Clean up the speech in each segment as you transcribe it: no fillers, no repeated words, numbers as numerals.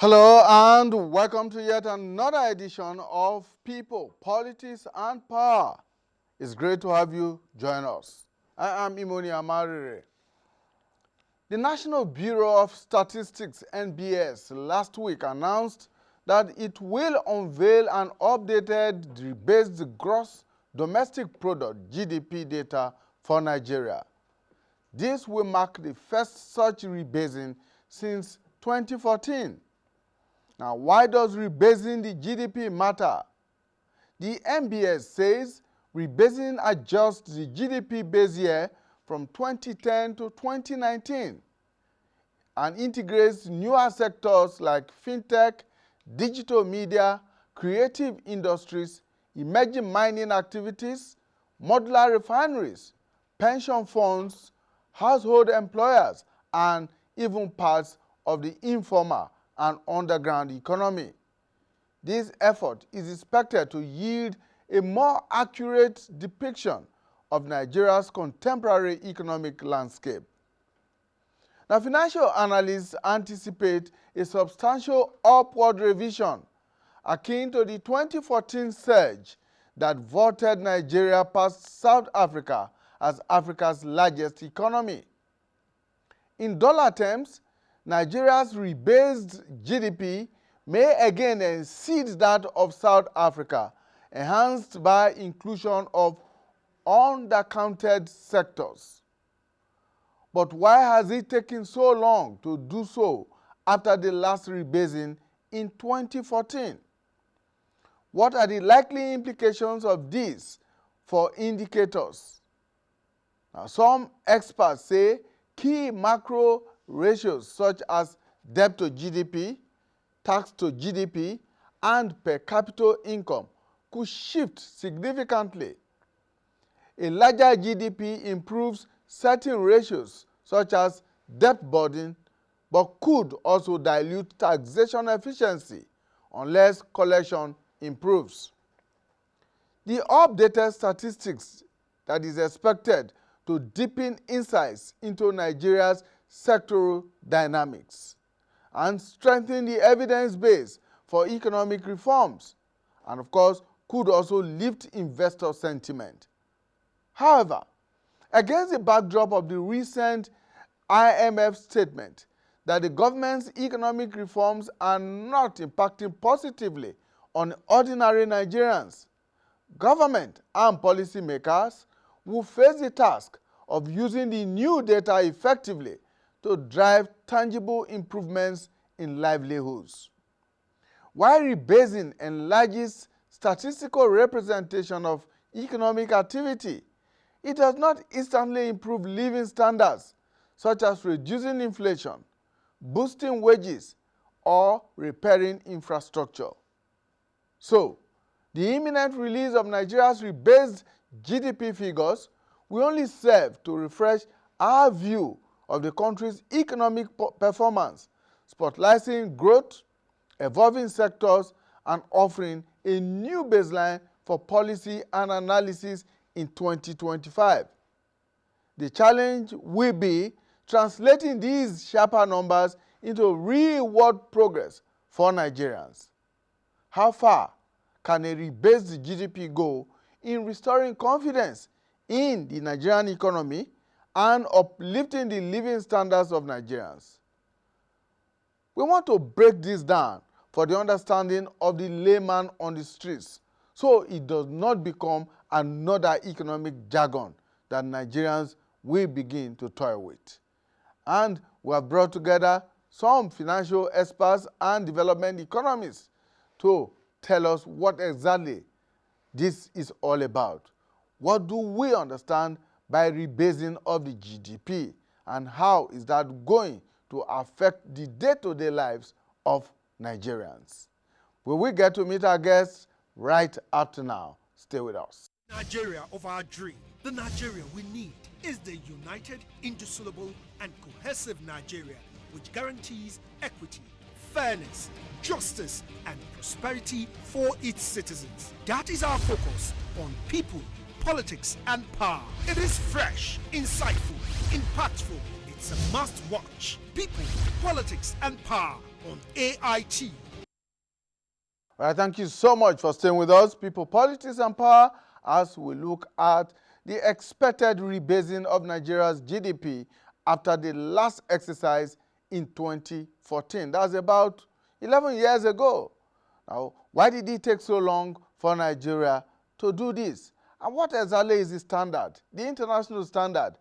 Hello and welcome to yet another edition of People, Politics and Power. It's great to have you join us. I am Imoni Amarire. The National Bureau of Statistics, NBS, last week announced that it will unveil an updated rebased gross domestic product (GDP) data for Nigeria. This will mark the first such rebasing since 2014. Now, why does rebasing the GDP matter? The NBS says rebasing adjusts the GDP base year from 2010 to 2019 and integrates newer sectors like fintech, digital media, creative industries, emerging mining activities, modular refineries, pension funds, household employers, and even parts of the informal and underground economy. This effort is expected to yield a more accurate depiction of Nigeria's contemporary economic landscape. Now, financial analysts anticipate a substantial upward revision akin to the 2014 surge that vaulted Nigeria past South Africa as Africa's largest economy. In dollar terms, Nigeria's rebased GDP may again exceed that of South Africa, enhanced by inclusion of undercounted sectors. But why has it taken so long to do so after the last rebasing in 2014? What are the likely implications of this for indicators? Now, some experts say key macro ratios such as debt to GDP, tax to GDP, and per capita income could shift significantly. A larger GDP improves certain ratios such as debt burden, but could also dilute taxation efficiency unless collection improves. The updated statistics that is expected to deepen insights into Nigeria's sectoral dynamics and strengthen the evidence base for economic reforms, and of course could also lift investor sentiment. However, against the backdrop of the recent IMF statement that the government's economic reforms are not impacting positively on ordinary Nigerians, government and policymakers will face the task of using the new data effectively to drive tangible improvements in livelihoods. While rebasing enlarges statistical representation of economic activity, it does not instantly improve living standards, such as reducing inflation, boosting wages, or repairing infrastructure. So, the imminent release of Nigeria's rebased GDP figures will only serve to refresh our view of the country's economic performance, spotlighting growth, evolving sectors, and offering a new baseline for policy and analysis in 2025. The challenge will be translating these sharper numbers into real-world progress for Nigerians. How far can a rebased GDP go in restoring confidence in the Nigerian economy and uplifting the living standards of Nigerians? We want to break this down for the understanding of the layman on the streets, so it does not become another economic jargon that Nigerians will begin to toy with. And we have brought together some financial experts and development economists to tell us what exactly this is all about. What do we understand by rebasing of the GDP, and how is that going to affect the day-to-day lives of Nigerians? We will get to meet our guests right after now. Stay with us. Nigeria of our dream, the Nigeria we need, is the united, indissoluble, and cohesive Nigeria which guarantees equity, fairness, justice, and prosperity for its citizens. That is our focus on people, politics, and power. It is fresh, insightful, impactful. It's a must watch. People, politics, and power. on AIT. All right, thank you so much for staying with us, People, Politics and Power, as we look at the expected rebasing of Nigeria's GDP after the last exercise in 2014. That's about 11 years ago. Now, why did it take so long for Nigeria to do this? And what exactly is the standard, the international standard,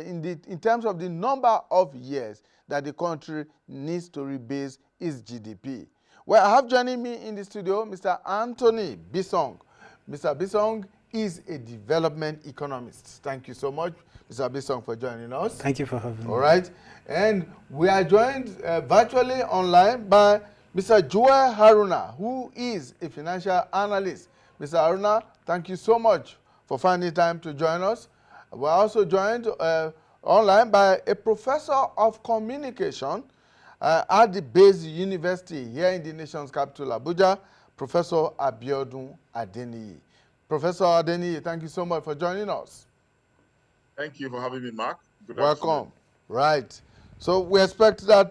in terms of the number of years that the country needs to rebase its GDP? Well, I have joining me in the studio Mr. Anthony Bisong. Mr. Bisong is a development economist. Thank you so much, Mr. Bisong, for joining us. Thank you for having me. All right. And we are joined virtually online by Mr. Joel Haruna, who is a financial analyst. Mr. Haruna, thank you so much for finding time to join us. We're also joined online by a professor of communication at the Base University here in the nation's capital, Abuja, Professor Abiodun Adeniyi. Professor Adeniyi, thank you so much for joining us. Thank you for having me, Mark. Good Welcome. afternoon. Right. So we expect that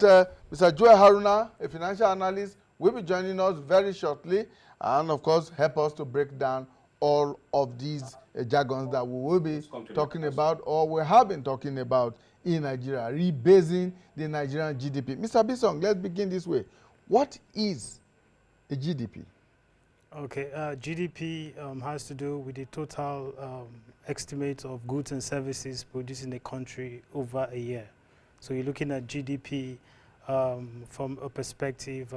Mr. Joel Haruna, a financial analyst, will be joining us very shortly and, of course, help us to break down all of these jargons that we will be talking about or we have been talking about in Nigeria, rebasing the Nigerian GDP. Mr. Bisong, let's begin this way. What is a GDP? Okay, GDP has to do with the total estimate of goods and services produced in the country over a year. So you're looking at GDP from a perspective,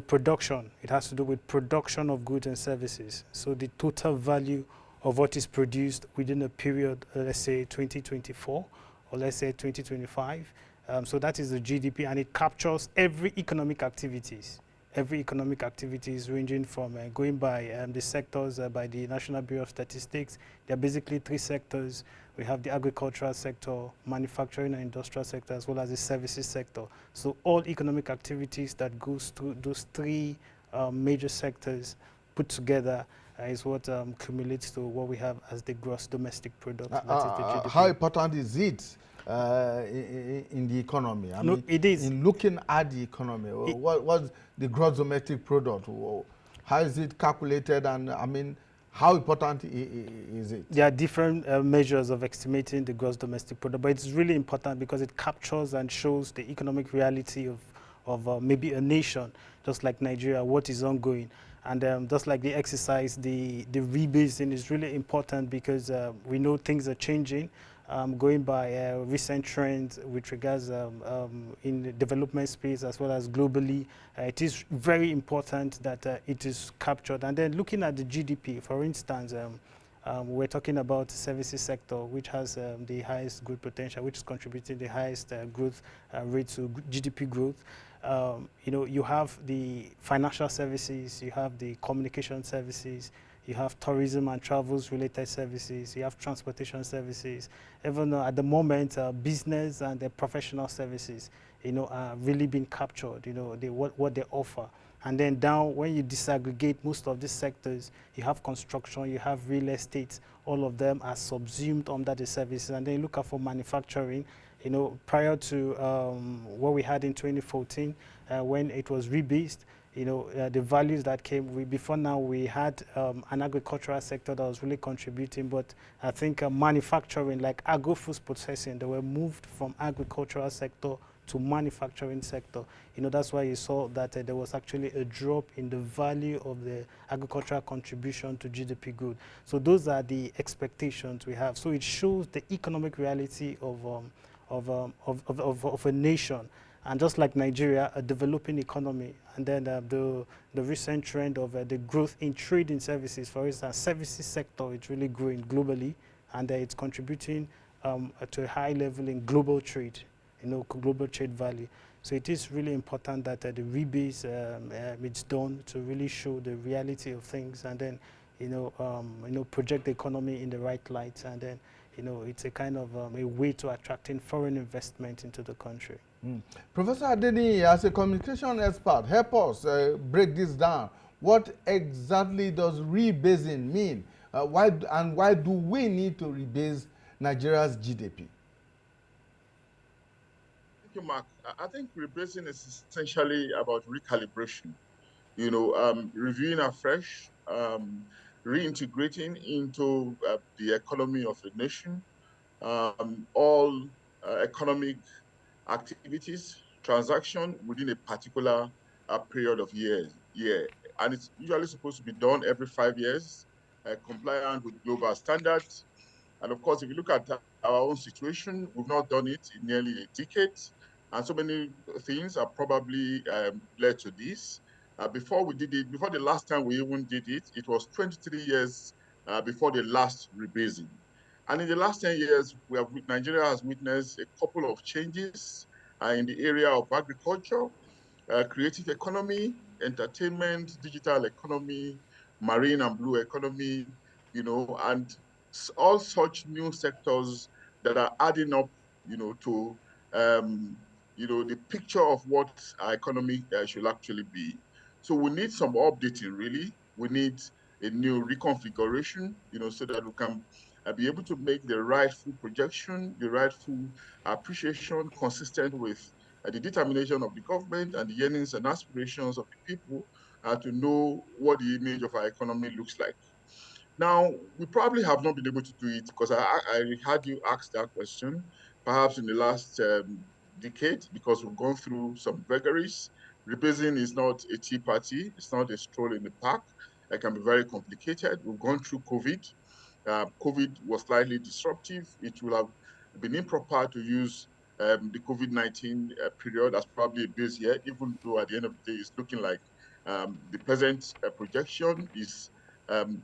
production. It has to do with production of goods and services. So the total value of what is produced within a period, let's say 2024 or let's say 2025. So that is the GDP, and it captures every economic activities. Every economic activities ranging from going by the sectors by the National Bureau of Statistics. There are basically three sectors. We have the agricultural sector, manufacturing and industrial sector, as well as the services sector. So all economic activities that goes through those three major sectors put together is what cumulates to what we have as the gross domestic product. That is the GDP. How important is it in the economy? I mean, it is. In looking at the economy, what's the gross domestic product? How is it calculated? And I mean, how important is it? There are different measures of estimating the gross domestic product, but it's really important because it captures and shows the economic reality of maybe a nation, just like Nigeria, what is ongoing. And just like the exercise, the rebasing is really important because we know things are changing. Going by recent trends with regards in the development space as well as globally, it is very important that it is captured. And then looking at the GDP, for instance, we're talking about the services sector, which has the highest growth potential, which is contributing the highest growth rate to GDP growth. You have the financial services, you have the communication services, you have tourism and travels related services, you have transportation services. Even at the moment, business and the professional services, are really being captured, what they offer. And then down, when you disaggregate most of these sectors, you have construction, you have real estate, all of them are subsumed under the services. And then you look at for manufacturing, prior to what we had in 2014, when it was rebased, the values that came, before now we had an agricultural sector that was really contributing, but I think manufacturing, like agro-food processing, they were moved from agricultural sector to manufacturing sector. That's why you saw that there was actually a drop in the value of the agricultural contribution to GDP growth. So those are the expectations we have. So it shows the economic reality of a nation. And just like Nigeria, a developing economy, and then the recent trend of the growth in trading services, for instance, services sector is really growing globally, and it's contributing to a high level in global trade, global trade value. So it is really important that the rebase is done to really show the reality of things, and then project the economy in the right light, and then it's a kind of a way to attracting foreign investment into the country. Professor Adeniyi, as a communication expert, help us break this down. What exactly does rebasing mean? Why do we need to rebase Nigeria's GDP? Thank you, Mark. I think rebasing is essentially about recalibration, reviewing afresh, reintegrating into the economy of a nation, all economic activities, transaction within a particular period of years. Yeah, and it's usually supposed to be done every 5 years, compliant with global standards. And of course, if you look at our own situation, we've not done it in nearly a decade. And so many things have probably led to this. Before we did it, before the last time we even did it, it was 23 years before the last rebasing. And in the last 10 years, Nigeria has witnessed a couple of changes in the area of agriculture, creative economy, entertainment, digital economy, marine and blue economy, and all such new sectors that are adding up, to, the picture of what our economy should actually be. So we need some updating, really. We need a new reconfiguration, so that we can be able to make the rightful projection, the rightful appreciation consistent with the determination of the government and the yearnings and aspirations of the people to know what the image of our economy looks like. Now, we probably have not been able to do it because I had you ask that question, perhaps in the last decade, because we've gone through some vagaries. Rebasing is not a tea party. It's not a stroll in the park. It can be very complicated. We've gone through COVID. COVID was slightly disruptive. It will have been improper to use the COVID-19 period as probably a base year, even though at the end of the day, it's looking like the present projection um,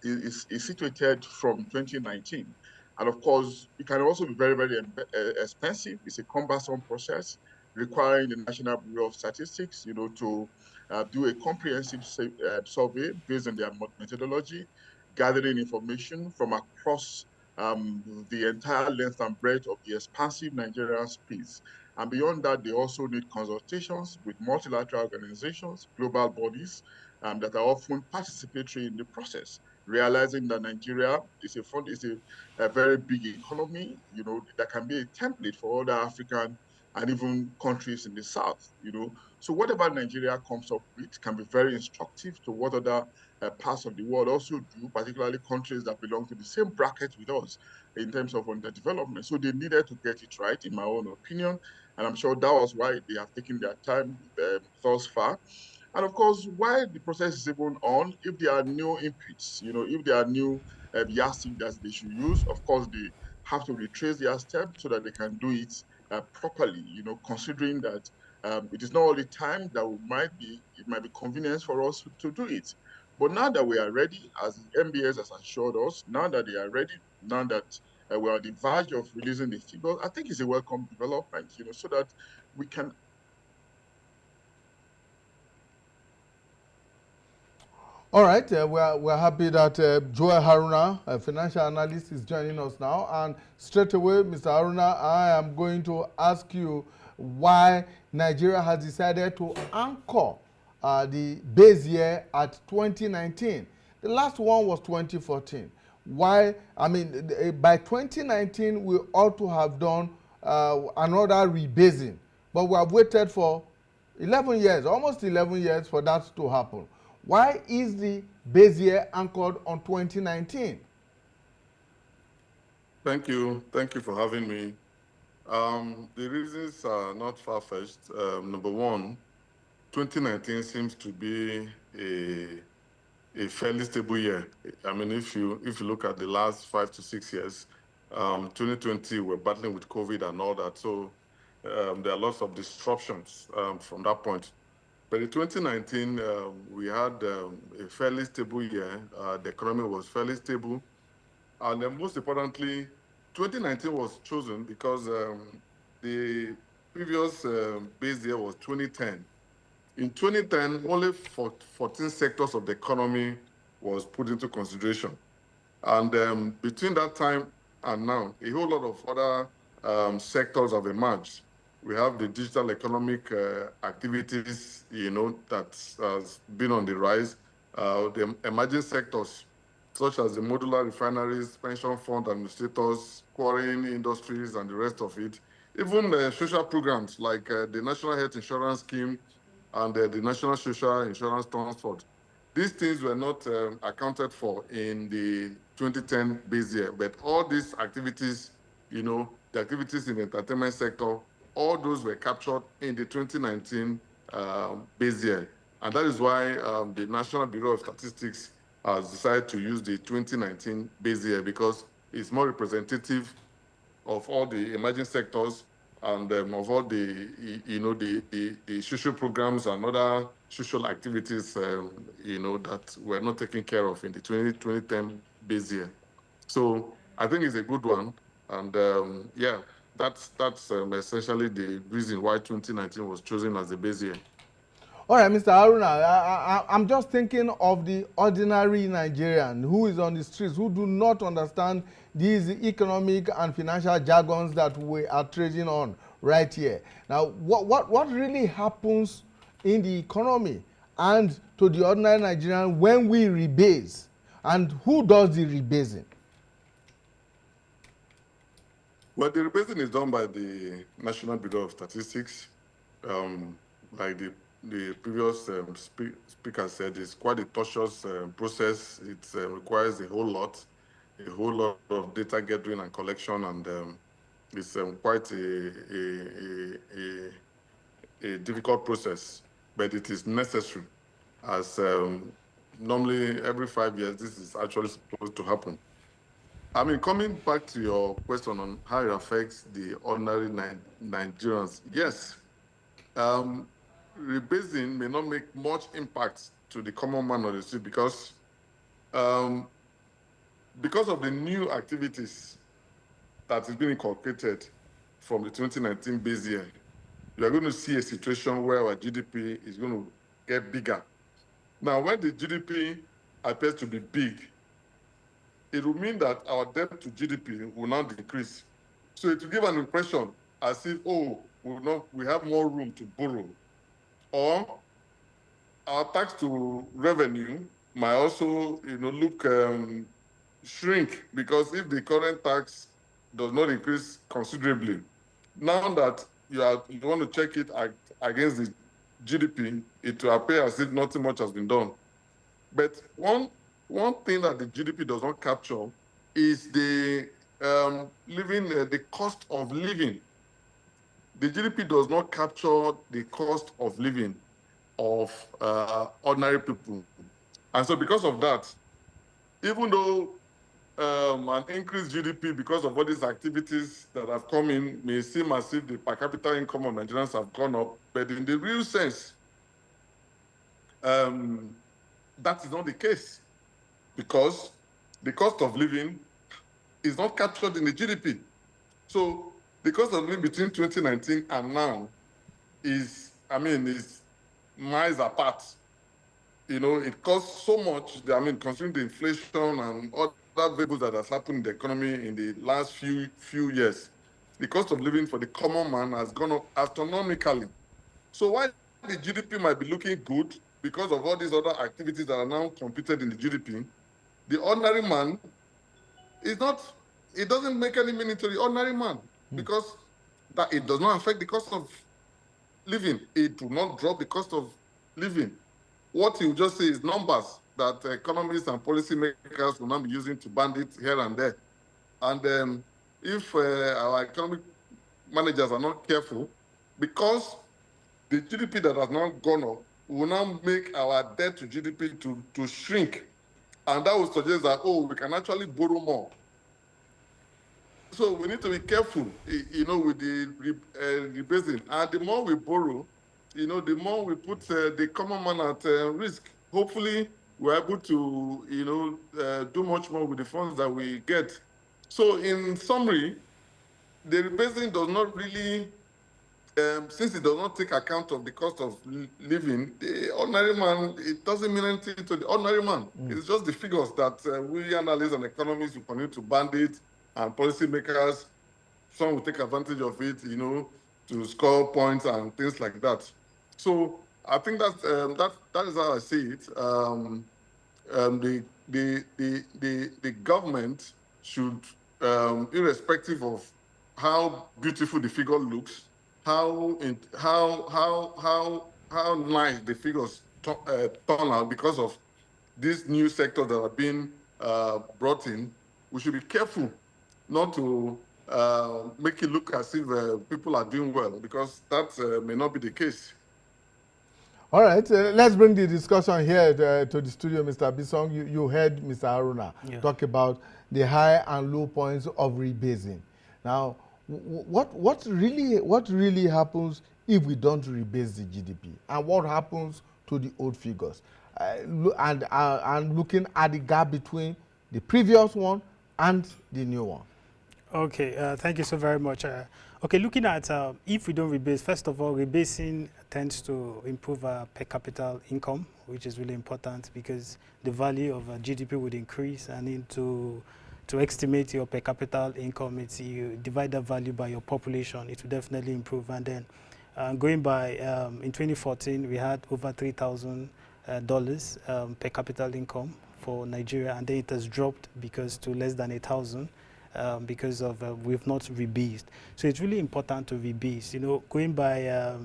is situated from 2019. And of course, it can also be very, very expensive. It's a cumbersome process requiring the National Bureau of Statistics, to do a comprehensive survey based on their methodology, gathering information from across the entire length and breadth of the expansive Nigerian space. And beyond that, they also need consultations with multilateral organizations, global bodies that are often participatory in the process, realizing that Nigeria is a very big economy, that can be a template for other African and even countries in the South, So whatever Nigeria comes up with can be very instructive to what other parts of the world also do, particularly countries that belong to the same bracket with us in terms of underdevelopment. So they needed to get it right, in my own opinion. And I'm sure that was why they have taken their time thus far. And of course, while the process is even on, if there are new inputs, if there are new yardstick that they should use, of course, they have to retrace their steps so that they can do it properly, considering that it is not all the time that it might be convenience for us to do it. But now that we are ready, as the MBS has assured us, now that they are ready, now that we're on the verge of releasing the figures, I think it's a welcome development, so that we can. All right, we're happy that Joel Haruna, a financial analyst, is joining us now. And straight away, Mr. Haruna, I am going to ask you why Nigeria has decided to anchor the base year at 2019. The last one was 2014. Why? I mean, by 2019, we ought to have done another rebasing. But we have waited for 11 years, almost 11 years for that to happen. Why is the base year anchored on 2019? Thank you. Thank you for having me. The reasons are not far-fetched. Number one, 2019 seems to be a fairly stable year. I mean, if you look at the last 5 to 6 years, 2020 we're battling with COVID and all that, so there are lots of disruptions from that point. But in 2019, we had a fairly stable year. The economy was fairly stable. And then most importantly, 2019 was chosen because the previous base year was 2010. In 2010, only 14 sectors of the economy was put into consideration. And between that time and now, a whole lot of other sectors have emerged. We have the digital economic activities, that has been on the rise. The emerging sectors, such as the modular refineries, pension fund administrators, quarrying industries, and the rest of it, even social programs like the National Health Insurance Scheme and the National Social Insurance Transport. These things were not accounted for in the 2010 base year, but all these activities, the activities in the entertainment sector, all those were captured in the 2019 base year. And that is why the National Bureau of Statistics has decided to use the 2019 base year because it's more representative of all the emerging sectors and of all the, the social programs and other social activities, that were not taken care of in the 2010 base year. So I think it's a good one. And yeah, that's essentially the reason why 2019 was chosen as the base year. All right, Mr. Haruna, I'm just thinking of the ordinary Nigerian who is on the streets, who do not understand these economic and financial jargons that we are trading on right here. Now, what really happens in the economy and to the ordinary Nigerian when we rebase? And who does the rebasing? Well, the rebasing is done by the National Bureau of Statistics. Like the previous speaker said, it's quite a tortuous process. It requires a whole lot of data gathering and collection, and it's quite a difficult process, but it is necessary, as normally every 5 years, this is actually supposed to happen. I mean, coming back to your question on how it affects the ordinary Nigerians, yes, rebasing may not make much impact to the common man on the street because of the new activities that is being inculcated from the 2019 base year. You are going to see a situation where our GDP is going to get bigger. Now, when the GDP appears to be big, it will mean that our debt to GDP will now decrease. So it will give an impression as if, we have more room to borrow. Or our tax to revenue might also, shrink, because if the current tax does not increase considerably, now that you want to check it against the GDP, it will appear as if nothing much has been done. But one thing that the GDP does not capture is the the cost of living. The GDP does not capture the cost of living of ordinary people. And so because of that, even though an increased GDP because of all these activities that have come in may seem as if the per capita income of Nigerians have gone up, but in the real sense, that is not the case, because the cost of living is not captured in the GDP. So the cost of living between 2019 and now is miles apart. It costs so much, considering the inflation and other variables that has happened in the economy in the last few years. The cost of living for the common man has gone up astronomically. So while the GDP might be looking good because of all these other activities that are now computed in the GDP, the ordinary man it doesn't make any meaning to the ordinary man because that it does not affect the cost of living. It will not drop the cost of living. What you just say is numbers that economists and policymakers will not be using to bandit here and there. And if our economic managers are not careful, because the GDP that has now gone up will now make our debt to GDP to shrink. And that will suggest that, we can actually borrow more. So we need to be careful, with the rebasing. And the more we borrow, the more we put the common man at risk. Hopefully, we're able to, do much more with the funds that we get. So in summary, the rebasing does not really, since it does not take account of the cost of living, the ordinary man, it doesn't mean anything to the ordinary man. It's just the figures that we analysts and economists will continue to bandit, and policymakers, some will take advantage of it, to score points and things like that. So I think that is how I see it. The government should, irrespective of how beautiful the figure looks, how nice the figures turn out because of these new sectors that are being brought in. We should be careful not to make it look as if people are doing well, because that may not be the case. All right, let's bring the discussion here to the studio, Mr. Bisong. You heard Mr. Haruna talk about the high and low points of rebasing. Now, what really happens if we don't rebase the GDP, and what happens to the old figures? And looking at the gap between the previous one and the new one. Okay, thank you so very much. Okay, looking at if we don't rebase, first of all, rebasing tends to improve our per capita income, which is really important because the value of GDP would increase, and to estimate your per capita income, it's you divide that value by your population, it will definitely improve. And then going by, in 2014, we had over $3,000 per capita income for Nigeria, and then it has dropped because to less than 1,000. Because of we've not rebased. So it's really important to rebase. You know, going by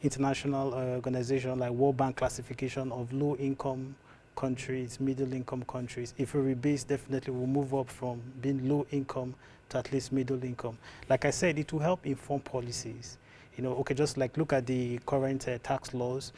international organization like World Bank classification of low-income countries, middle-income countries, if we rebase, definitely we'll move up from being low income to at least middle income. Like I said, it will help inform policies. You know, okay, just like look at the current tax laws.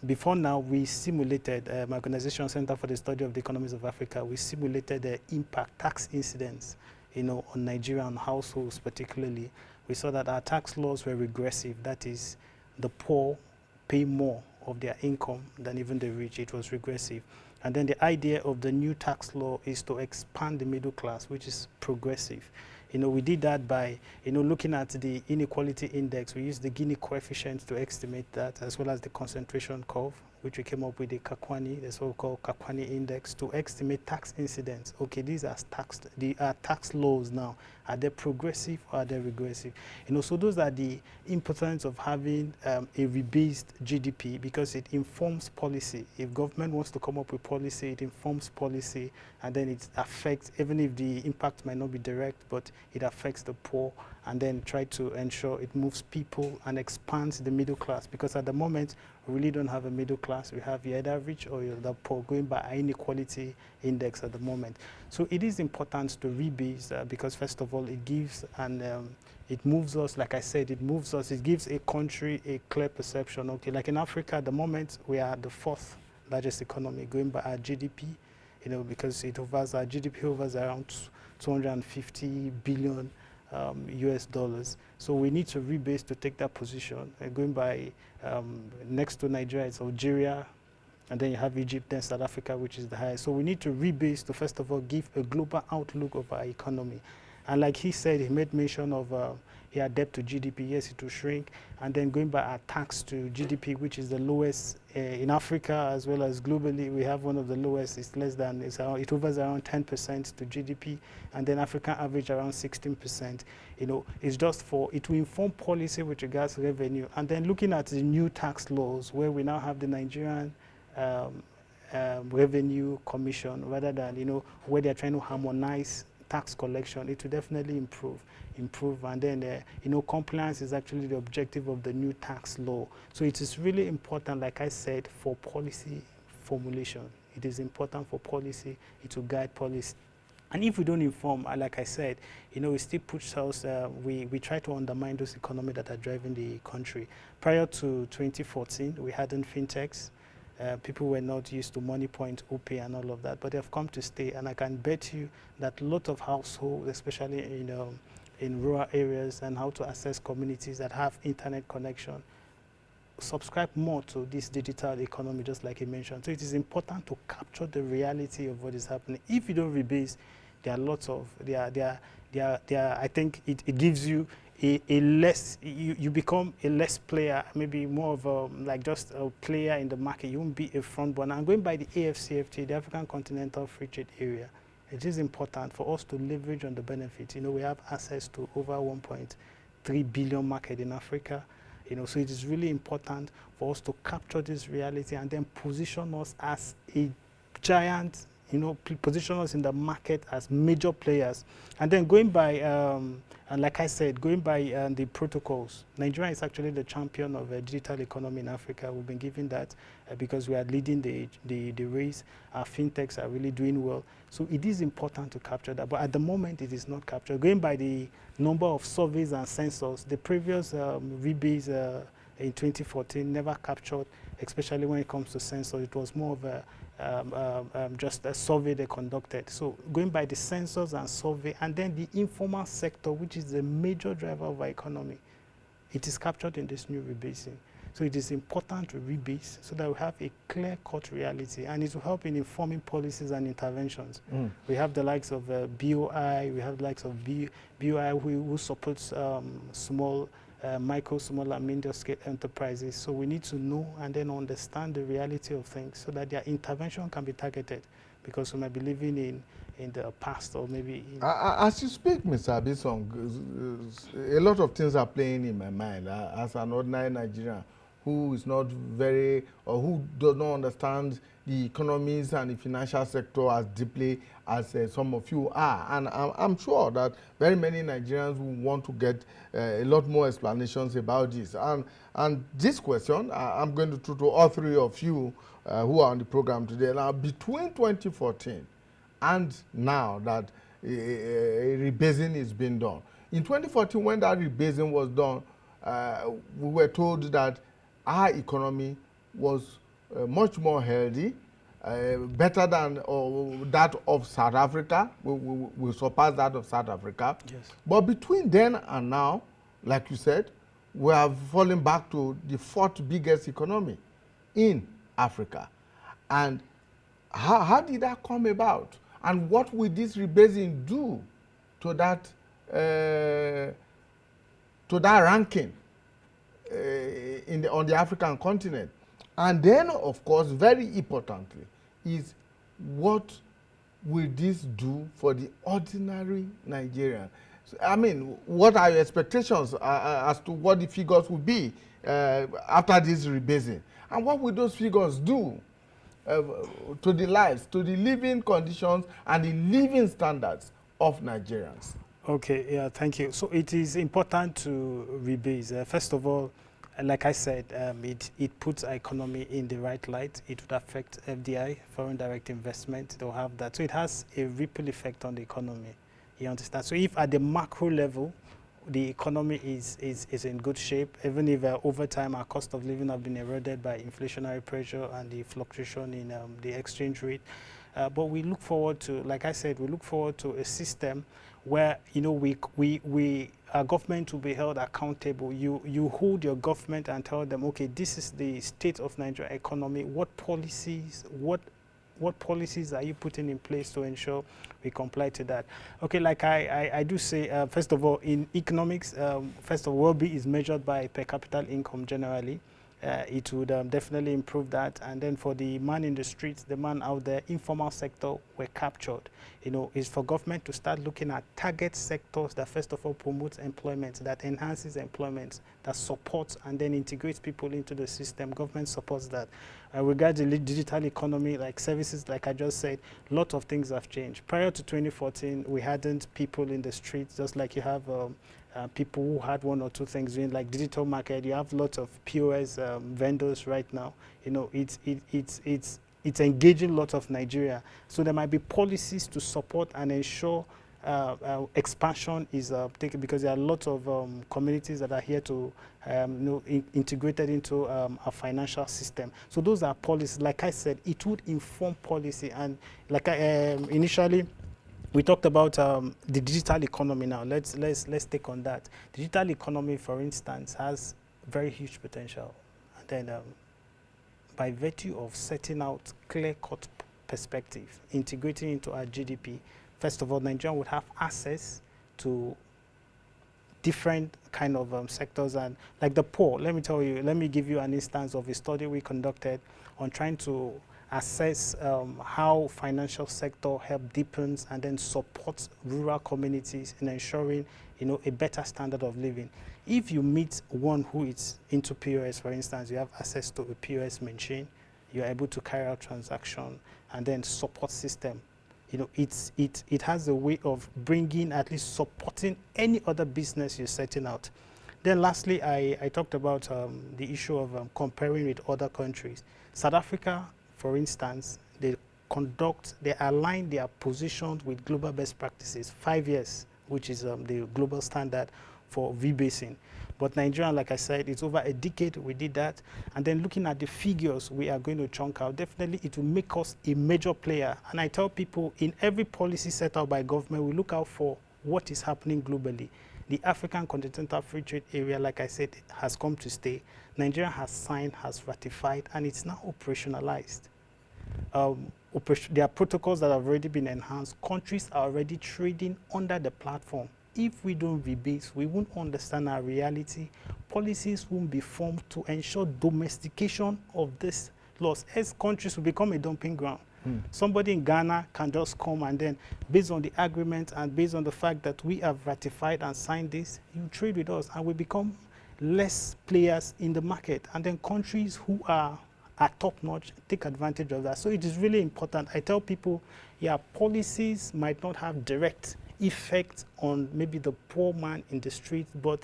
Before now, we simulated, my organization, Center for the Study of the Economies of Africa, we simulated the impact tax incidence, you know, on Nigerian households particularly. We saw that our tax laws were regressive. That is, the poor pay more of their income than even the rich. It was regressive. And then the idea of the new tax law is to expand the middle class, which is progressive. You know, we did that by, you know, looking at the inequality index. We used the Gini coefficient to estimate that, as well as the concentration curve, which we came up with the Kakwani, the so-called Kakwani index, to estimate tax incidence. Okay, these are tax laws now. Are they progressive or are they regressive? You know, so those are the importance of having a rebased GDP, because it informs policy. If government wants to come up with policy, it informs policy, and then it affects, even if the impact might not be direct, but it affects the poor, and then try to ensure it moves people and expands the middle class. Because at the moment, we really don't have a middle class. We have either rich or the poor, going by inequality index at the moment. So it is important to rebase because first of all, it gives and it moves us, like I said, it moves us, it gives a country a clear perception. Okay, like in Africa at the moment, we are the fourth largest economy going by our GDP, you know, because it hovers, our GDP hovers around 250 billion US dollars. So we need to rebase to take that position. Going by next to Nigeria, it's Algeria, and then you have Egypt, then South Africa, which is the highest. So we need to rebase to first of all give a global outlook of our economy. And like he said, he made mention of yeah, debt to GDP. Yes, it will shrink. And then going by our tax to GDP, which is the lowest in Africa as well as globally, we have one of the lowest. It's less than, it hovers around 10% to GDP, and then African average around 16%. You know, it's just for, it will inform policy with regards to revenue. And then looking at the new tax laws, where we now have the Nigerian Revenue Commission, rather than, you know, where they're trying to harmonize tax collection, it will definitely improve. And then, you know, compliance is actually the objective of the new tax law. So it is really important, like I said, for policy formulation. It is important for policy, it will guide policy. And if we don't inform, like I said, you know, it still puts us, we try to undermine those economies that are driving the country. Prior to 2014, we hadn't fintechs. People were not used to money point, OPay, and all of that, but they've come to stay. And I can bet you that a lot of households, especially in rural areas, and how to access communities that have internet connection, subscribe more to this digital economy, just like he mentioned. So it is important to capture the reality of what is happening. If you don't rebase, there are lots of, I think it gives you a less, you become a less player, maybe more of a, like just a player in the market. You won't be a front runner. And going by the AFCFTA, the African Continental Free Trade Area, it is important for us to leverage on the benefits. You know, we have access to over 1.3 billion market in Africa. You know, so it is really important for us to capture this reality and then position us as a giant position us in the market as major players. And then going by, and like I said, going by the protocols, Nigeria is actually the champion of a digital economy in Africa. We've been given that because we are leading the race. Our fintechs are really doing well. So it is important to capture that. But at the moment, it is not captured. Going by the number of surveys and sensors, the previous rebase in 2014 never captured, especially when it comes to sensors. It was more of a just a survey they conducted. So going by the sensors and survey, and then the informal sector, which is the major driver of our economy, it is captured in this new rebasing. So it is important to rebase so that we have a clear-cut reality, and it will help in informing policies and interventions. We have the likes of BOI, we have the likes of BOI who supports small, micro, small, and medium-scale enterprises. So we need to know and then understand the reality of things so that their intervention can be targeted, because we might be living in the past, or maybe... As you speak, Mr. Abisong, a lot of things are playing in my mind as an ordinary Nigerian who is not very, or who does not understand the economies and the financial sector as deeply as some of you are. And I'm sure that very many Nigerians will want to get a lot more explanations about this. And this question, I'm going to throw to all three of you who are on the program today. Now, between 2014 and now that rebasing is being done. In 2014, when that rebasing was done, we were told that our economy was much more healthy, better than that of South Africa. We surpassed that of South Africa. Yes. But between then and now, like you said, we have fallen back to the fourth biggest economy in Africa. And how did that come about? And what will this rebasing do to that ranking on the African continent? And then, of course, very importantly, is what will this do for the ordinary Nigerian? So, I mean, what are your expectations as to what the figures will be after this rebasing? And what will those figures do to the lives, to the living conditions and the living standards of Nigerians? Okay, yeah, thank you. So it is important to rebase. First of all, like I said, it puts our economy in the right light. It would affect FDI, foreign direct investment. They'll have that. So it has a ripple effect on the economy. You understand? So if at the macro level, the economy is in good shape, even if over time our cost of living have been eroded by inflationary pressure and the fluctuation in the exchange rate. But we look forward to, like I said, we look forward to a system where, our government will be held accountable. You hold your government and tell them, okay, this is the state of Nigeria economy. What policies are you putting in place to ensure we comply to that? Okay, like I do say, first of all, in economics, first of all, well-being is measured by per capita income generally. It would definitely improve that. And then for the man in the streets, the man out there, informal sector were captured. Is for government to start looking at target sectors that first of all promotes employment, that enhances employment, that supports and then integrates people into the system. Government supports that. Regarding the digital economy, like services, like I just said, a lot of things have changed. Prior to 2014, we hadn't people in the streets, just like you have people who had one or two things doing, like digital market. You have lots of POS vendors right now. It's engaging lots of Nigeria. So there might be policies to support and ensure expansion is taken, because there are lots of communities that are here to integrated into our financial system. So those are policies. Like I said, it would inform policy. And like initially, we talked about the digital economy. Now let's take on that. Digital economy, for instance, has very huge potential. And then by virtue of setting out clear-cut perspective, integrating into our GDP, first of all, Nigeria would have access to different kind of sectors. And like the poor, let me give you an instance of a study we conducted on trying to assess how financial sector help deepens and then supports rural communities in ensuring a better standard of living. If you meet one who is into POS, for instance, you have access to a POS machine, you're able to carry out transaction, and then support system. It has a way of bringing, at least supporting any other business you're setting out. Then lastly, I talked about the issue of comparing with other countries. South Africa, for instance, they align their positions with global best practices, 5 years, which is the global standard for rebasing. But Nigeria, like I said, it's over a decade we did that. And then looking at the figures we are going to chunk out, definitely it will make us a major player. And I tell people, in every policy set out by government, we look out for what is happening globally. The African Continental Free Trade Area, like I said, has come to stay. Nigeria has signed, has ratified, and it's now operationalized. There are protocols that have already been enhanced. Countries are already trading under the platform. If we don't rebase, we won't understand our reality. Policies won't be formed to ensure domestication of this loss. As countries will become a dumping ground. Somebody in Ghana can just come and then, based on the agreement and based on the fact that we have ratified and signed this, you trade with us and we become less players in the market. And then countries who are top-notch take advantage of that. So it is really important. I tell people, yeah, policies might not have direct effect on maybe the poor man in the street, but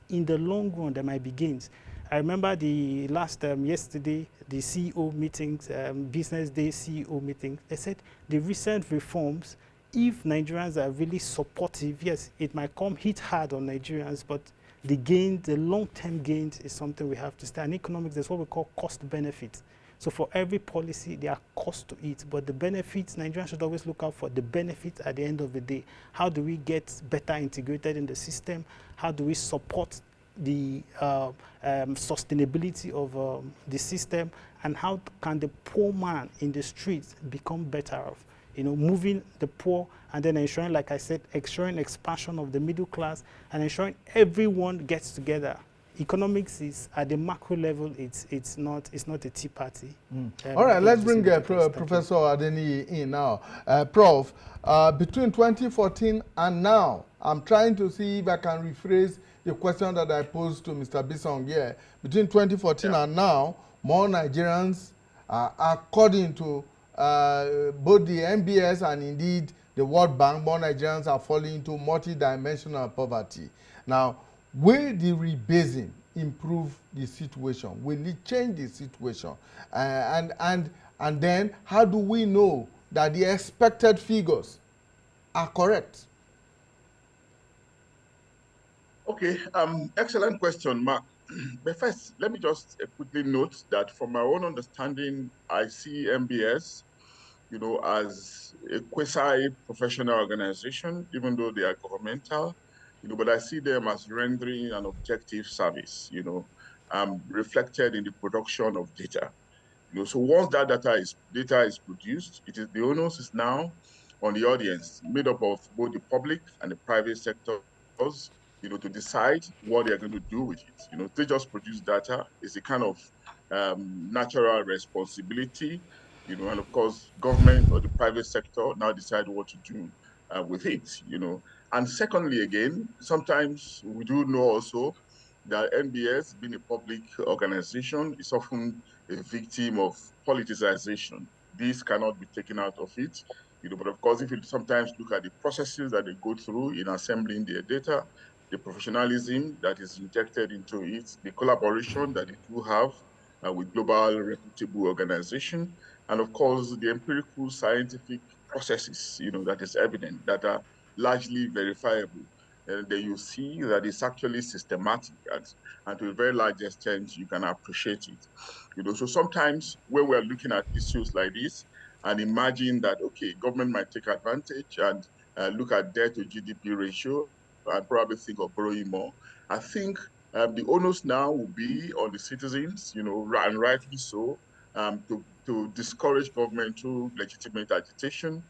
in the long run, there might be gains. I remember the last, yesterday, the CEO meetings, Business Day CEO meeting, they said the recent reforms, if Nigerians are really supportive, yes, it might hit hard on Nigerians, but the gains, the long-term gains is something we have to stay. In economics, there's what we call cost benefit. So for every policy, there are costs to it, but the benefits, Nigerians should always look out for the benefits at the end of the day. How do we get better integrated in the system? How do we support the sustainability of the system? And how can the poor man in the streets become better off? Moving the poor and then ensuring, like I said, ensuring expansion of the middle class and ensuring everyone gets together. Economics is at the macro level. It's not a tea party. All right, let's bring Professor Adeni in now. Prof, between 2014 and now, I'm trying to see if I can rephrase the question that I posed to Mr. Bisong here. Between 2014 and now, more Nigerians, according to both the MBS and indeed the World Bank, more Nigerians are falling into multi-dimensional poverty. Now, will the rebasing improve the situation? Will it change the situation? And then how do we know that the expected figures are correct? Okay, excellent question, Mark. But first, let me just quickly note that from my own understanding, I see MBS, as a quasi-professional organization, even though they are governmental, but I see them as rendering an objective service, reflected in the production of data. So once that data is produced, the onus is now on the audience, made up of both the public and the private sectors, to decide what they're going to do with it. They just produce data. It's a kind of natural responsibility, and of course, government or the private sector now decide what to do with it, And secondly, again, sometimes we do know also that NBS, being a public organization, is often a victim of politicization. This cannot be taken out of it, but of course, if you sometimes look at the processes that they go through in assembling their data, the professionalism that is injected into it, the collaboration that they do have with global reputable organizations, and of course, the empirical scientific processes, that is evident, that are largely verifiable. And then you see that it's actually systematic, and to a very large extent, you can appreciate it. So sometimes when we're looking at issues like this and imagine that, okay, government might take advantage and look at debt to GDP ratio and probably think of borrowing more, I think the onus now will be on the citizens, and rightly so, to discourage government through legitimate agitation,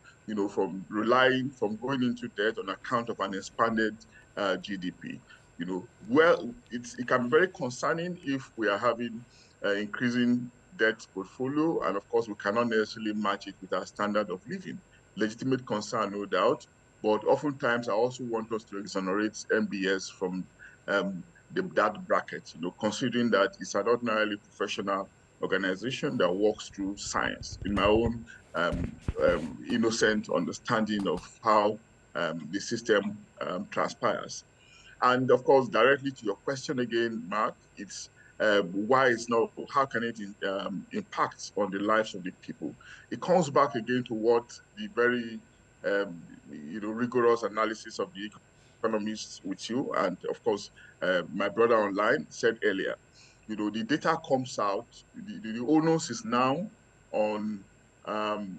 from going into debt on account of an expanded GDP. It can be very concerning if we are having increasing debt portfolio, and of course, we cannot necessarily match it with our standard of living. Legitimate concern, no doubt, but oftentimes I also want us to exonerate MBS from that bracket, considering that it's an ordinarily professional organization that works through science, in my own innocent understanding of how the system transpires. And of course, directly to your question again, Mark, it's why it's not, how can it impact on the lives of the people? It comes back again to what the very, rigorous analysis of the economists with you, and of course, my brother online said earlier. The data comes out, the onus is now on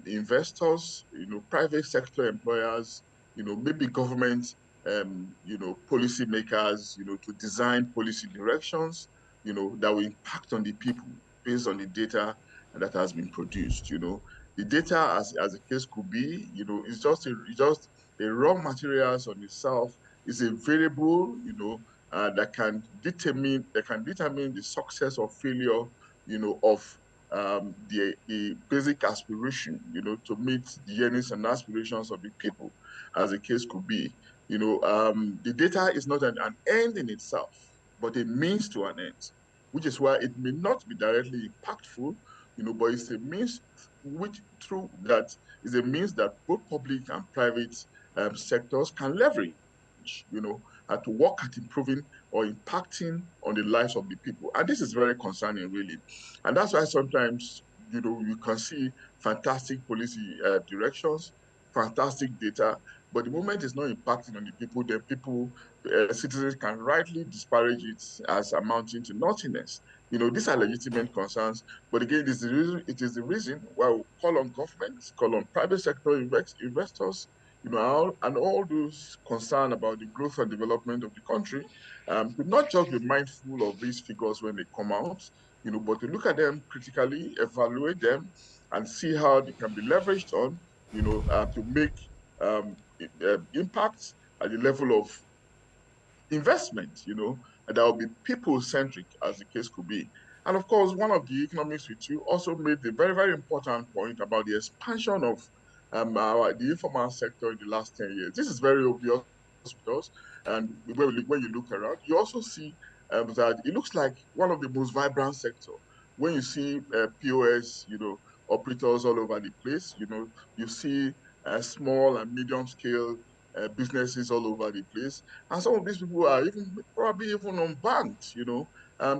investors, private sector employers, maybe government policymakers, to design policy directions, that will impact on the people based on the data that has been produced. The data, as the case could be, is just a raw materials on itself. Is a variable, that can determine the success or failure, of the basic aspiration, to meet the yearnings and aspirations of the people, as the case could be. The data is not an end in itself, but a means to an end, which is why it may not be directly impactful, but it's a means is a means that both public and private sectors can leverage, to work at improving or impacting on the lives of the people. And this is very concerning, really. And that's why sometimes, you can see fantastic policy directions, fantastic data, but the moment it's not impacting on the people, then citizens can rightly disparage it as amounting to nothingness. These are legitimate concerns, but again, it is the reason why we call on governments, call on private sector investors, and all those concerned about the growth and development of the country, to not just be mindful of these figures when they come out, but to look at them critically, evaluate them, and see how they can be leveraged on, to make impacts at the level of investment, that will be people-centric, as the case could be. And of course, one of the economists with you also made the very, very important point about the expansion of the informal sector in the last 10 years. This is very obvious with us. And when you look around, you also see that it looks like one of the most vibrant sector. When you see POS, operators all over the place, you see small and medium scale businesses all over the place. And some of these people are probably even unbanked,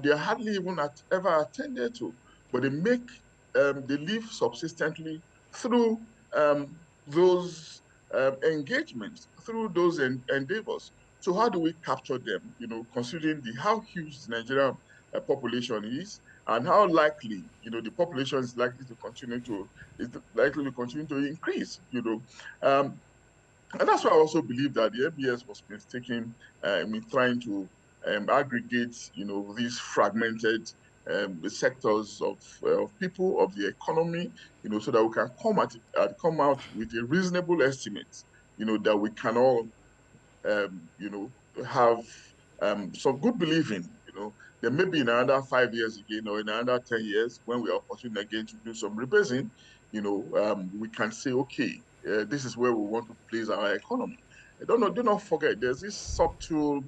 they're hardly even ever attended to, but they live subsistently through those engagements, through those endeavors. So how do we capture them, considering how huge the Nigerian population is, and how likely, the population is likely to continue to increase, and that's why I also believe that the MBS was mistaken in trying to aggregate, these fragmented sectors of people, of the economy, so that we can come out with a reasonable estimate, that we can all, have some good belief in, then maybe in another 5 years again, or in another 10 years, when we are opportune again to do some rebasing, we can say, okay, this is where we want to place our economy. Do not forget, there's this subtle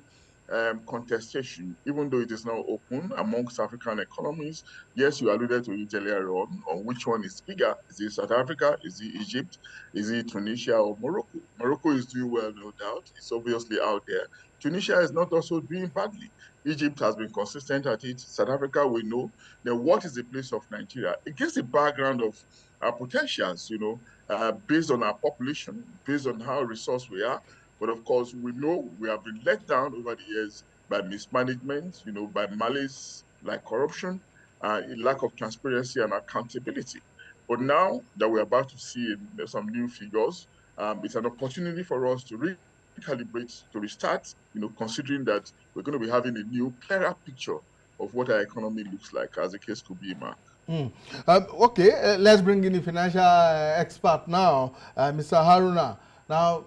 contestation, even though it is now open amongst African economies. Yes, you alluded to it earlier on which one is bigger. Is it South Africa? Is it Egypt? Is it Tunisia or Morocco? Morocco is doing well, no doubt. It's obviously out there. Tunisia is not also doing badly. Egypt has been consistent at it. South Africa, we know. Then what is the place of Nigeria? Against the background of our potentials, based on our population, based on how resource we are. But of course, we know we have been let down over the years by mismanagement, by malice like corruption, lack of transparency and accountability. But now that we're about to see some new figures, it's an opportunity for us to recalibrate, to restart, considering that we're going to be having a new, clearer picture of what our economy looks like, as the case could be, Mark. Okay, let's bring in the financial expert now, Mr. Haruna. Now,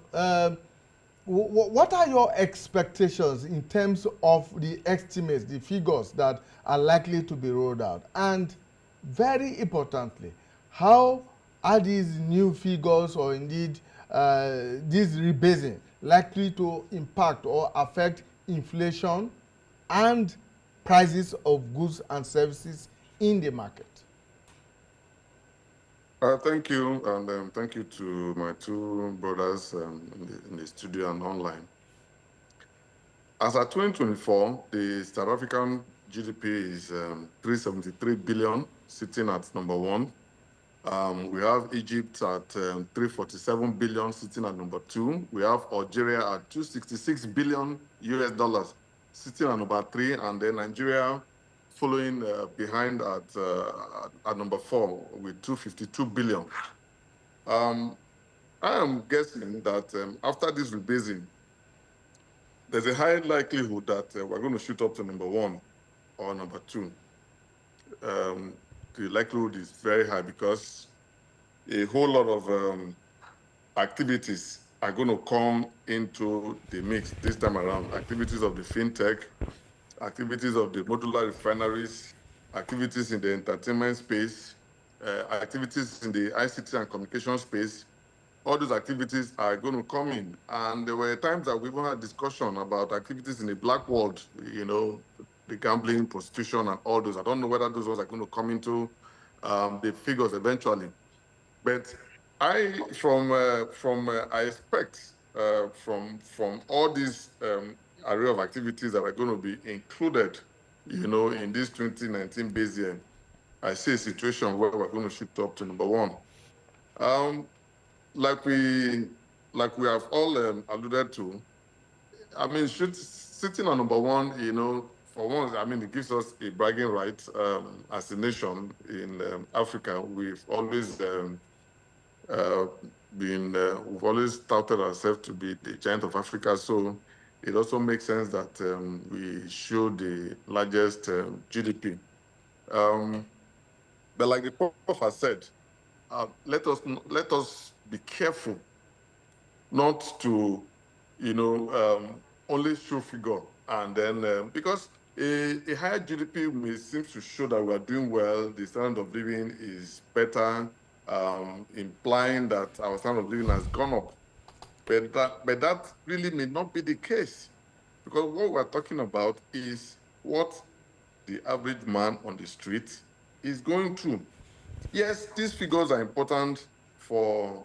what are your expectations in terms of the estimates, the figures that are likely to be rolled out? And very importantly, how are these new figures, or indeed this rebasing, likely to impact or affect inflation and prices of goods and services in the market? Thank you, and thank you to my two brothers in the studio and online. As at 2024, the South African GDP is 373 billion, sitting at number one. We have Egypt at 347 billion, sitting at number two. We have Algeria at 266 billion US dollars, sitting at number three, and then Nigeria following behind at number four with 252 billion. I am guessing that after this rebasing, there's a high likelihood that we're going to shoot up to number one or number two. The likelihood is very high because a whole lot of activities are going to come into the mix this time around. Activities of the fintech, activities of the modular refineries, activities in the entertainment space, activities in the ICT and communication space. All those activities are going to come in. And there were times that we even had discussion about activities in the black world, you know, the gambling, prostitution, and all those. I don't know whether those ones are going to come into the figures eventually. But I expect from all these array of activities that are going to be included, you know, in this 2019 base year, I see a situation where we're going to shoot up to number one. Like we have all alluded to, I mean, sitting on number one, you know, for once, I mean, it gives us a bragging right as a nation in Africa. We've always we've always touted ourselves to be the giant of Africa. So it also makes sense that we show the largest GDP. But like the Prof has said, let us be careful not to, you know, only show figure and then because a higher GDP may seem to show that we are doing well, the standard of living is better, implying that our standard of living has gone up. But that really may not be the case, because what we're talking about is what the average man on the street is going through. Yes, these figures are important for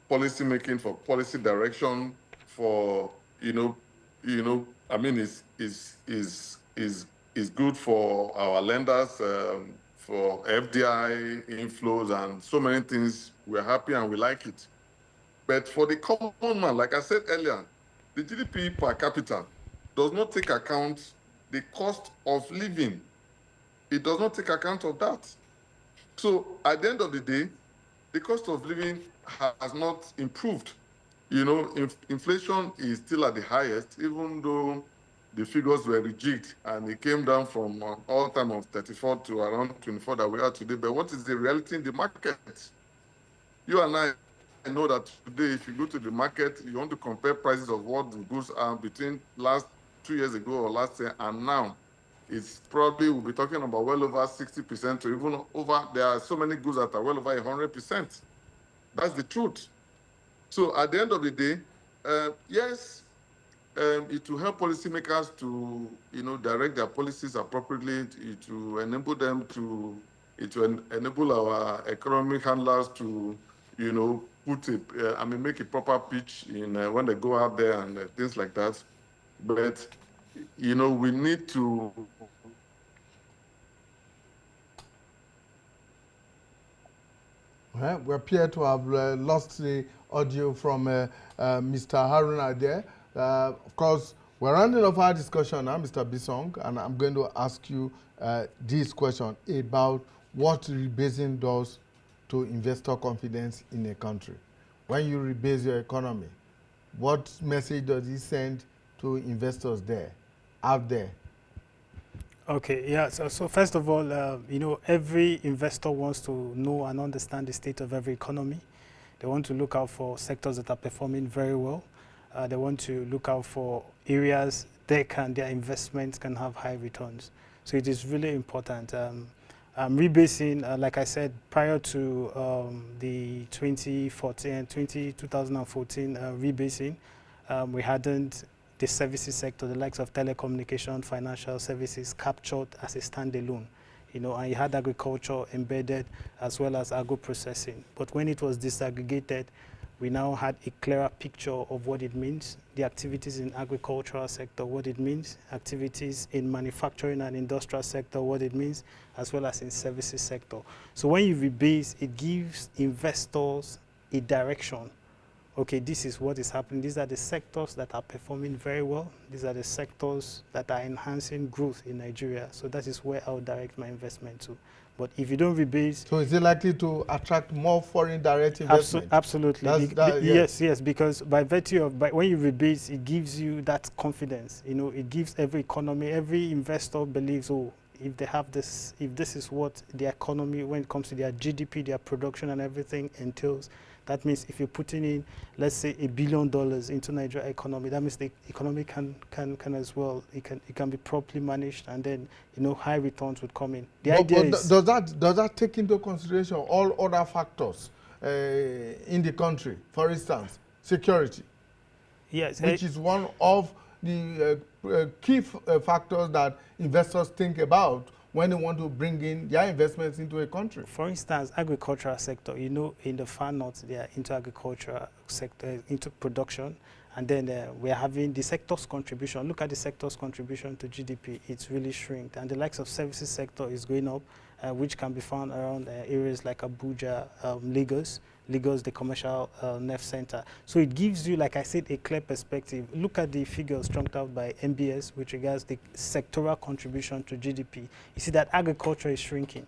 policy making, for policy direction, for I mean, is good for our lenders, for FDI inflows and so many things. We're happy and we like it. But for the common man, like I said earlier, the GDP per capita does not take account the cost of living. It does not take account of that. So at the end of the day, the cost of living has not improved. You know, inflation is still at the highest, even though the figures were rejigged and it came down from an all-time of 34 to around 24 that we are today. But what is the reality in the market? You and I know that today, if you go to the market, you want to compare prices of what the goods are between last 2 years ago or last year and now. It's probably, we'll be talking about well over 60% or even over, there are so many goods that are well over 100%. That's the truth. So at the end of the day, yes, it will help policymakers to, you know, direct their policies appropriately, to enable them to, it will enable our economic handlers to, you know, make a proper pitch in when they go out there and things like that. But, you know, we need to. Well, we appear to have lost the audio from Mr. Haruna there. Of course, we're rounding off our discussion now, Mr. Bisong, and I'm going to ask you this question about what rebasing does to investor confidence in a country. When you rebase your economy, what message does it send to investors out there? Okay, yeah, so first of all, you know, every investor wants to know and understand the state of every economy. They want to look out for sectors that are performing very well. They want to look out for areas their investments can have high returns. So it is really important. Rebasing, like I said, prior to the 2014 rebasing, we hadn't the services sector, the likes of telecommunication, financial services, captured as a standalone. you know, and you had agriculture embedded as well as agro-processing. But when it was disaggregated, we now had a clearer picture of what it means, the activities in agricultural sector, what it means, activities in manufacturing and industrial sector, what it means, as well as in services sector. So when you rebase, it gives investors a direction. Okay, this is what is happening. These are the sectors that are performing very well. These are the sectors that are enhancing growth in Nigeria. So that is where I'll direct my investment to. But if you don't rebase... So is it likely to attract more foreign direct investment? Absolutely. Yes, yes, because by virtue of, when you rebase, it gives you that confidence. You know, it gives every economy, every investor believes, oh, if they have this, if this is what the economy, when it comes to their GDP, their production and everything entails, that means if you're putting in, let's say, $1 billion into Nigeria economy, that means the economy can as well, it can be properly managed, and then, you know, high returns would come in. The idea is, does that take into consideration all other factors in the country? For instance, security. Yes, which is one of the key factors that investors think about when they want to bring in their investments into a country. For instance, agricultural sector, you know, in the far north, they are into agricultural sector, into production, and then we're having the sector's contribution. Look at the sector's contribution to GDP, it's really shrinked, and the likes of services sector is going up, which can be found around areas like Abuja, Lagos, the commercial nerve center. So it gives you, like I said, a clear perspective. Look at the figures strung out by MBS with regards to the sectoral contribution to GDP. You see that agriculture is shrinking.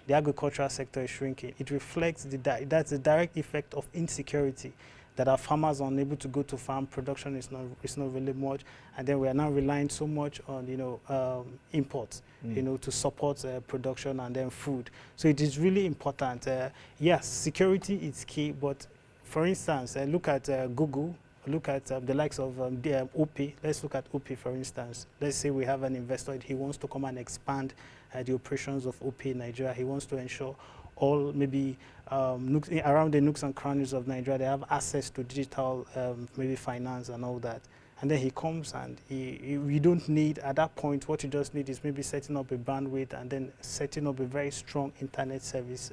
The agricultural sector is shrinking. It reflects that's the direct effect of insecurity, that our farmers are unable to go to farm, production is not really much, and then we are now relying so much on, you know, imports, you know, to support production and then food. So it is really important. Yes, security is key, but for instance, look at Google, look at the likes of OP. Let's look at OP, for instance. Let's say we have an investor, he wants to come and expand the operations of OP in Nigeria. He wants to ensure all maybe around the nooks and crannies of Nigeria, they have access to digital maybe finance and all that. And then he comes and we don't need, at that point, what you just need is maybe setting up a bandwidth and then setting up a very strong internet service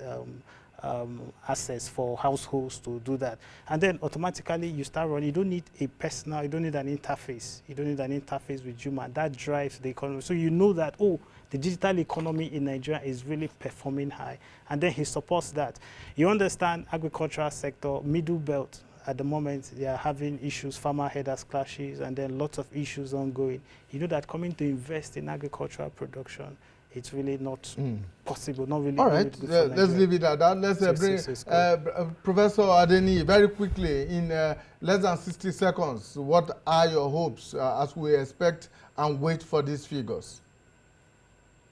access for households to do that. And then automatically you start running. You don't need a personal, you don't need an interface. You don't need an interface with human. That drives the economy. So you know that, oh, the digital economy in Nigeria is really performing high. And then he supports that. You understand agricultural sector, middle belt, at the moment they are having issues, farmer headers clashes, and then lots of issues ongoing. You know that coming to invest in agricultural production, it's really not possible, not really. All right, let's leave it at that. Let's bring Professor Adeniyi very quickly in less than 60 seconds. What are your hopes as we expect and wait for these figures?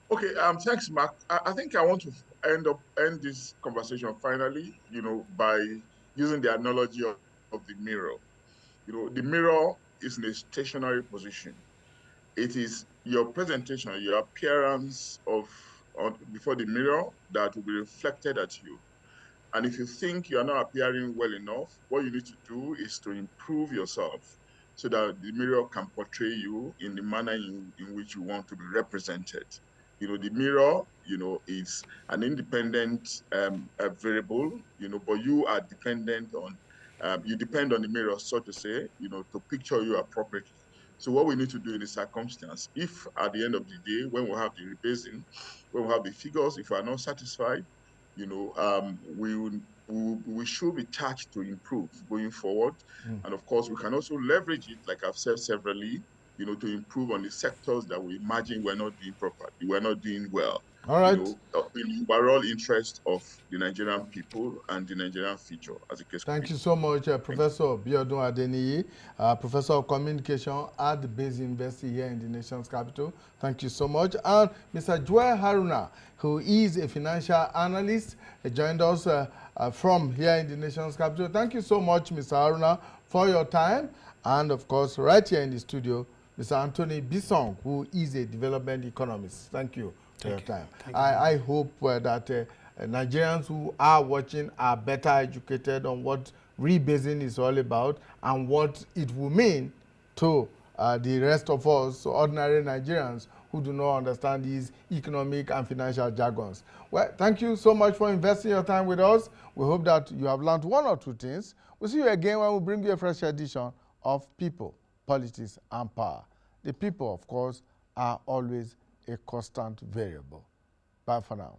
Okay, thanks, Mark. I think I want to end this conversation finally, you know, by using the analogy of the mirror. You know, the mirror is in a stationary position. It is your presentation, your appearance before the mirror that will be reflected at you. And if you think you are not appearing well enough, what you need to do is to improve yourself so that the mirror can portray you in the manner in which you want to be represented. You know, the mirror, you know, is an independent variable, you know, but you are dependent on, you depend on the mirror, so to say, you know, to picture you appropriately. So what we need to do in this circumstance, if at the end of the day, when we have the rebasing, when we have the figures, if we are not satisfied, you know, we should be charged to improve going forward. And of course, we can also leverage it, like I've said severally, you know, to improve on the sectors that we imagine we're not doing properly, we're not doing well. All right. You know, in the overall interest of the Nigerian people and the Nigerian future as a case. Thank you so much, Professor Biodun Adeniyi, Professor of Communication at the Base University here in the nation's capital. Thank you so much. And Mr. Joel Haruna, who is a financial analyst, joined us from here in the nation's capital. Thank you so much, Mr. Haruna, for your time. And of course, right here in the studio, Mr. Anthony Bisong, who is a development economist. Thank you for your time. I hope that Nigerians who are watching are better educated on what rebasing is all about and what it will mean to the rest of us, ordinary Nigerians, who who do not understand these economic and financial jargons. Well, thank you so much for investing your time with us. We hope that you have learned one or two things. We'll see you again when we bring you a fresh edition of People, Politics, and Power. The people, of course, are always a constant variable. Bye for now.